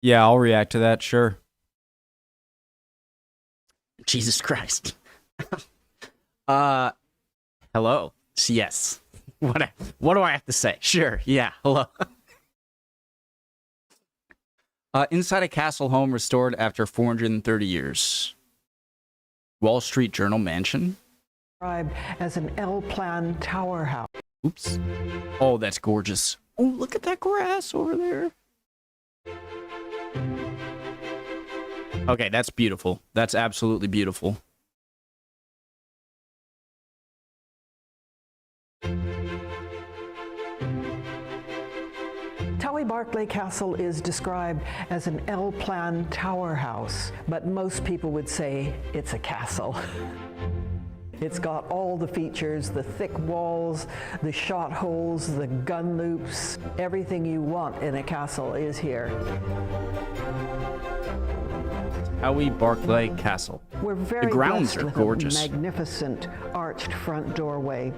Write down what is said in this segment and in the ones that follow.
Yeah, I'll react to that, sure. Jesus Christ. Hello. Yes. What do I have to say? Sure. Yeah. Hello. Inside a castle home restored after 430 years. Wall Street Journal mansion. Described as an L-plan tower house. Oops. Oh, that's gorgeous. Oh, look at that grass over there. Okay, that's beautiful. That's absolutely beautiful. Tully Barclay Castle is described as an L-plan tower house, but most people would say it's a castle. It's got all the features, the thick walls, the shot holes, the gun loops. Everything you want in a castle is here. Tully Barclay Castle. We're very The grounds blessed are with gorgeous. a magnificent arched front doorway.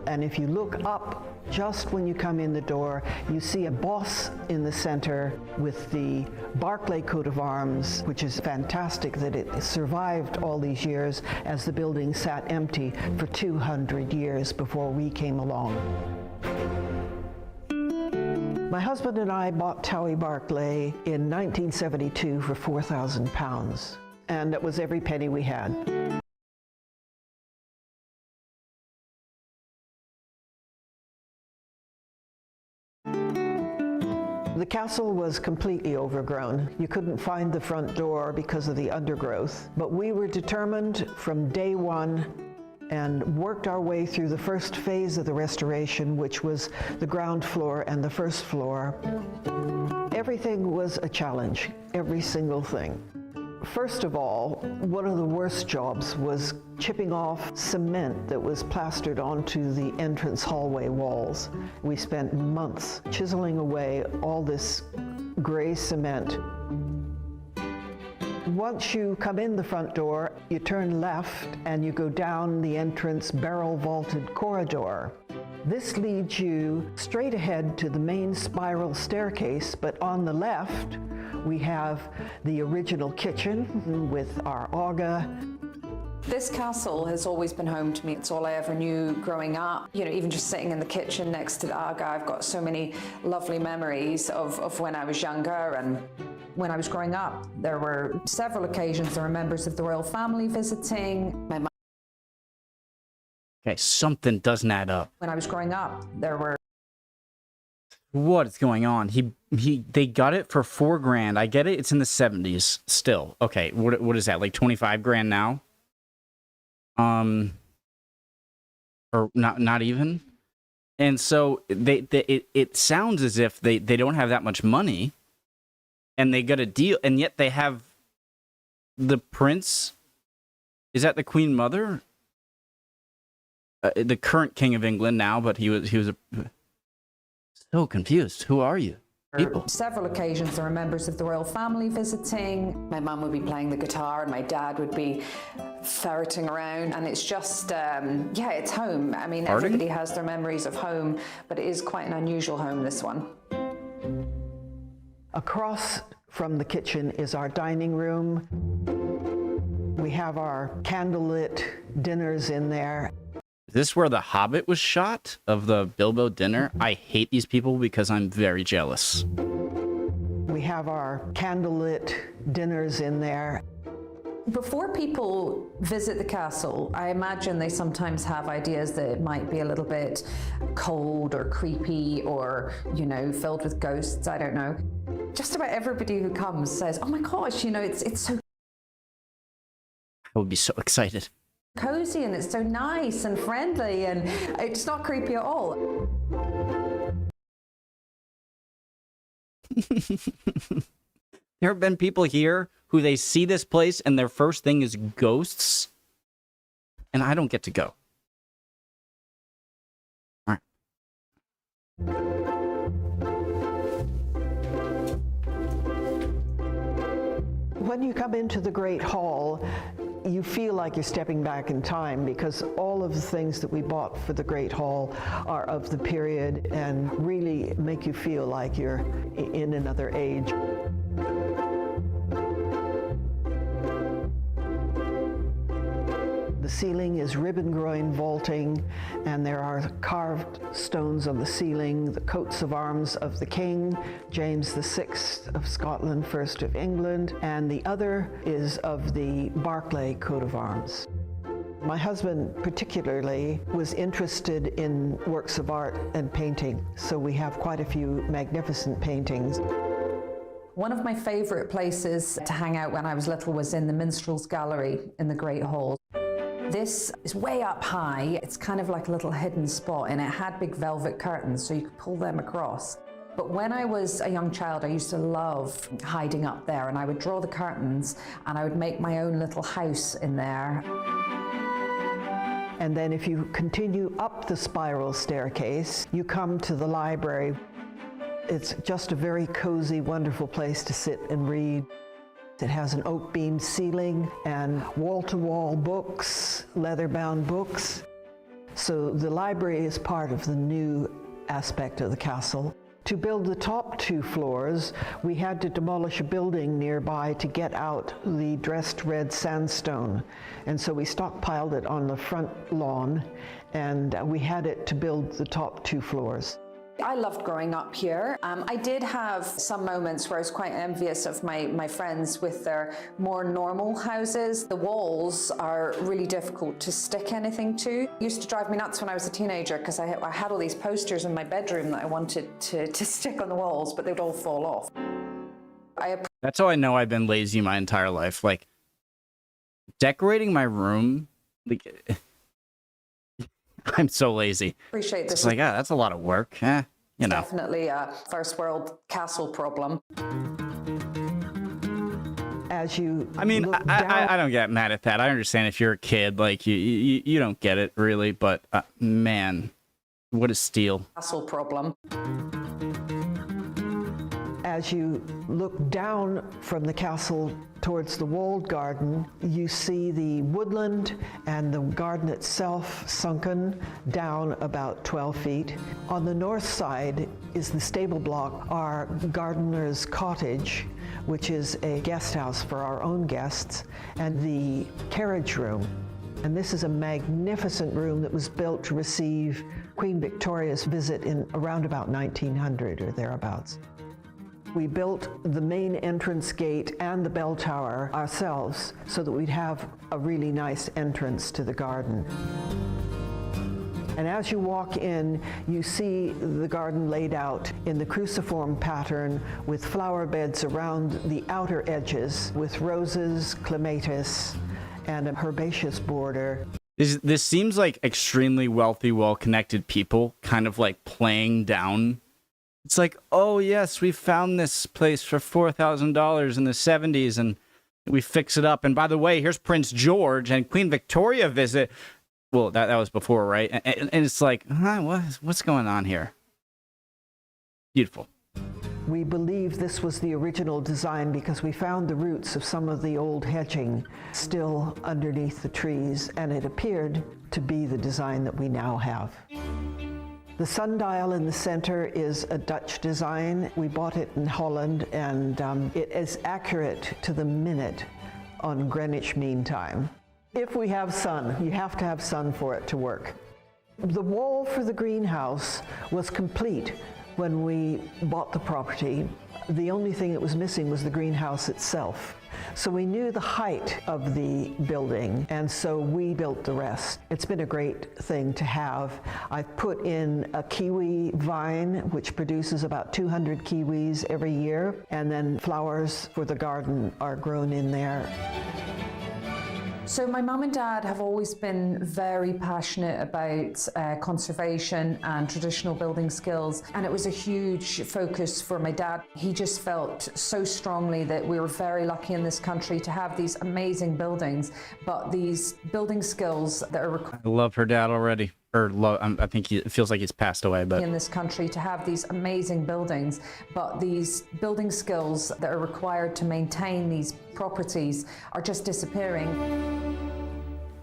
And if you look up just when you come in the door, you see a boss in the center with the Barclay coat of arms, which is fantastic that it survived all these years as the building sat empty for 200 years before we came along. My husband and I bought Tully Barclay in 1972 for £4,000, and that was every penny we had. The castle was completely overgrown. You couldn't find the front door because of the undergrowth, but we were determined from day one and worked our way through the first phase of the restoration, which was the ground floor and the first floor. Everything was a challenge, every single thing. First of all, one of the worst jobs was chipping off cement that was plastered onto the entrance hallway walls. We spent months chiseling away all this gray cement. Once you come in the front door, you turn left and you go down the entrance barrel vaulted corridor. This leads you straight ahead to the main spiral staircase, but on the left, we have the original kitchen with our aga. This castle has always been home to me. It's all I ever knew growing up. You know, even just sitting in the kitchen next to the aga, I've got so many lovely memories of when I was younger and when I was growing up. There were several occasions there were members of the royal family visiting. My mom. Okay, something doesn't add up. When I was growing up, there were. What is going on? They got it for $4,000. I get it. It's in the 70s still. Okay, what is that? Like 25 grand now? Or not even. And so it sounds as if they don't have that much money, and they got a deal, and yet they have the prince. Is that the Queen Mother? The current King of England now, but he was so confused. Who are you? People. Several occasions there were members of the royal family visiting. My mum would be playing the guitar and my dad would be ferreting around, and it's just yeah, it's home. I mean, everybody has their memories of home, but it is quite an unusual home, this one. Across from the kitchen is our dining room. We have our candlelit dinners in there. Is this where The Hobbit was shot, of the Bilbo dinner? I hate these people because I'm very jealous. We have our candlelit dinners in there. Before people visit the castle, I imagine they sometimes have ideas that it might be a little bit cold or creepy or, you know, filled with ghosts. I don't know. Just about everybody who comes says, oh my gosh, you know, it's so I would be so excited. cozy and it's so nice and friendly and it's not creepy at all. There have been people here who they see this place and their first thing is ghosts, and I don't get to go. All right. When you come into the Great Hall, you feel like you're stepping back in time because all of the things that we bought for the Great Hall are of the period and really make you feel like you're in another age. The ceiling is ribbon groin vaulting, and there are carved stones on the ceiling, the coats of arms of the King, James VI of Scotland, first of England, and the other is of the Barclay coat of arms. My husband particularly was interested in works of art and painting, so we have quite a few magnificent paintings. One of my favourite places to hang out when I was little was in the Minstrels Gallery in the Great Hall. This is way up high. It's kind of like a little hidden spot, and it had big velvet curtains so you could pull them across. But when I was a young child, I used to love hiding up there, and I would draw the curtains and I would make my own little house in there. And then if you continue up the spiral staircase, you come to the library. It's just a very cozy, wonderful place to sit and read. It has an oak beam ceiling and wall-to-wall books, leather-bound books. So the library is part of the new aspect of the castle. To build the top 2 floors, we had to demolish a building nearby to get out the dressed red sandstone. And so we stockpiled it on the front lawn, and we had it to build the top 2 floors. I loved growing up here. I did have some moments where I was quite envious of my friends with their more normal houses. The walls are really difficult to stick anything to. It used to drive me nuts when I was a teenager because I had all these posters in my bedroom that I wanted to stick on the walls, but they would all fall off. That's how I know I've been lazy my entire life. Like, decorating my room, like, I'm so lazy. Appreciate this. It's like, that's a lot of work. You know. Definitely a first world castle problem. As you I mean, I don't get mad at that. I understand if you're a kid, like you don't get it really, but man, what a steal. Castle problem. As you look down from the castle towards the walled garden, you see the woodland and the garden itself sunken down about 12 feet. On the north side is the stable block, our gardener's cottage, which is a guest house for our own guests, and the carriage room. And this is a magnificent room that was built to receive Queen Victoria's visit in around about 1900 or thereabouts. We built the main entrance gate and the bell tower ourselves so that we'd have a really nice entrance to the garden. And as you walk in, you see the garden laid out in the cruciform pattern with flower beds around the outer edges with roses, clematis, and a herbaceous border. This seems like extremely wealthy, well-connected people kind of like playing down. It's like, oh yes, we found this place for $4,000 in the 70s and we fix it up. And by the way, here's Prince George and Queen Victoria visit. Well, that was before, right? And it's like, what's going on here? Beautiful. We believe this was the original design because we found the roots of some of the old hedging still underneath the trees, and it appeared to be the design that we now have. The sundial in the center is a Dutch design. We bought it in Holland, and it is accurate to the minute on Greenwich Mean Time. If we have sun, you have to have sun for it to work. The wall for the greenhouse was complete when we bought the property. The only thing that was missing was the greenhouse itself. So we knew the height of the building, and so we built the rest. It's been a great thing to have. I've put in a kiwi vine, which produces about 200 kiwis every year, and then flowers for the garden are grown in there. So my mum and dad have always been very passionate about conservation and traditional building skills, and it was a huge focus for my dad. He just felt so strongly that we were very lucky in this country to have these amazing buildings, but these building skills that are required. I love her dad already. I think it feels like he's passed away, but in this country to have these amazing buildings, but these building skills that are required to maintain these properties are just disappearing.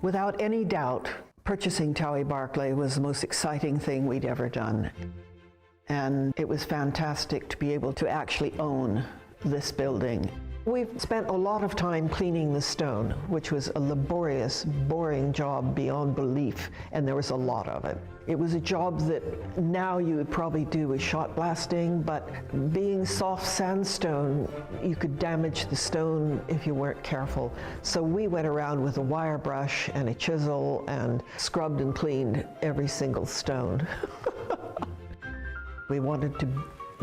Without any doubt, purchasing Towie Barclay was the most exciting thing we'd ever done. And it was fantastic to be able to actually own this building. We've spent a lot of time cleaning the stone, which was a laborious, boring job beyond belief, and there was a lot of it. It was a job that now you would probably do with shot blasting, but being soft sandstone, you could damage the stone if you weren't careful. So we went around with a wire brush and a chisel and scrubbed and cleaned every single stone. We wanted to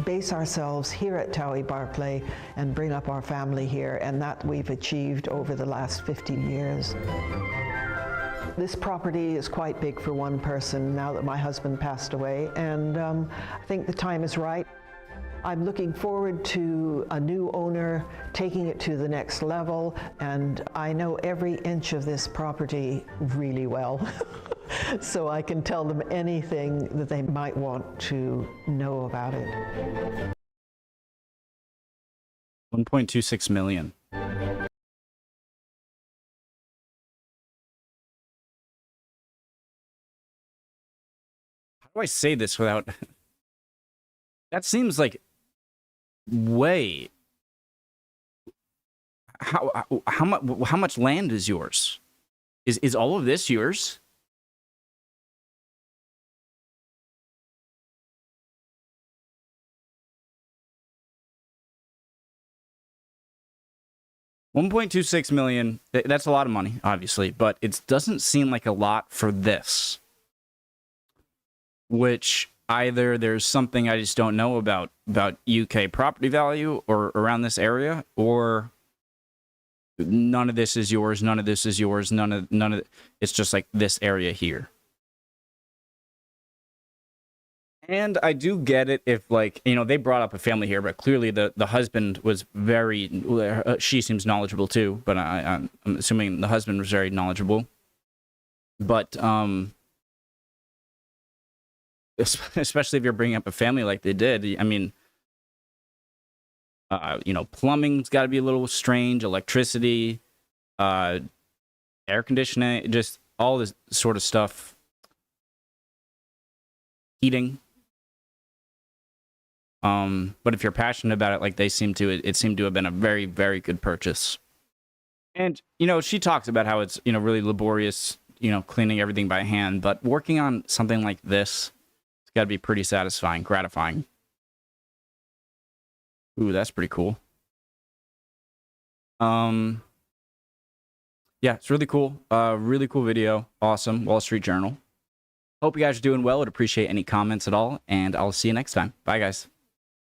base ourselves here at Towie Barclay and bring up our family here, and that we've achieved over the last 50 years. This property is quite big for one person now that my husband passed away, and I think the time is right. I'm looking forward to a new owner taking it to the next level, and I know every inch of this property really well. So I can tell them anything that they might want to know about it. 1.26 million. How do I say this without... That seems like way... How much land is yours? Is all of this yours? $1.26 million. That's a lot of money, obviously, but it doesn't seem like a lot for this. Which either there's something I just don't know about UK property value or around this area, or none of this is yours, none of this is yours, none of it's just like this area here. And I do get it if, like, you know, they brought up a family here, but clearly the husband was very, she seems knowledgeable too, but I'm assuming the husband was very knowledgeable. But, especially if you're bringing up a family like they did, I mean, you know, plumbing's got to be a little strange, electricity, air conditioning, just all this sort of stuff, heating. But if you're passionate about it like they seem to, it seemed to have been a very, very good purchase. And, you know, she talks about how it's, you know, really laborious, you know, cleaning everything by hand, but working on something like this, it's got to be pretty satisfying, gratifying. Ooh, that's pretty cool. Yeah, it's really cool. Really cool video. Awesome. Wall Street Journal. Hope you guys are doing well. I'd appreciate any comments at all, and I'll see you next time. Bye, guys.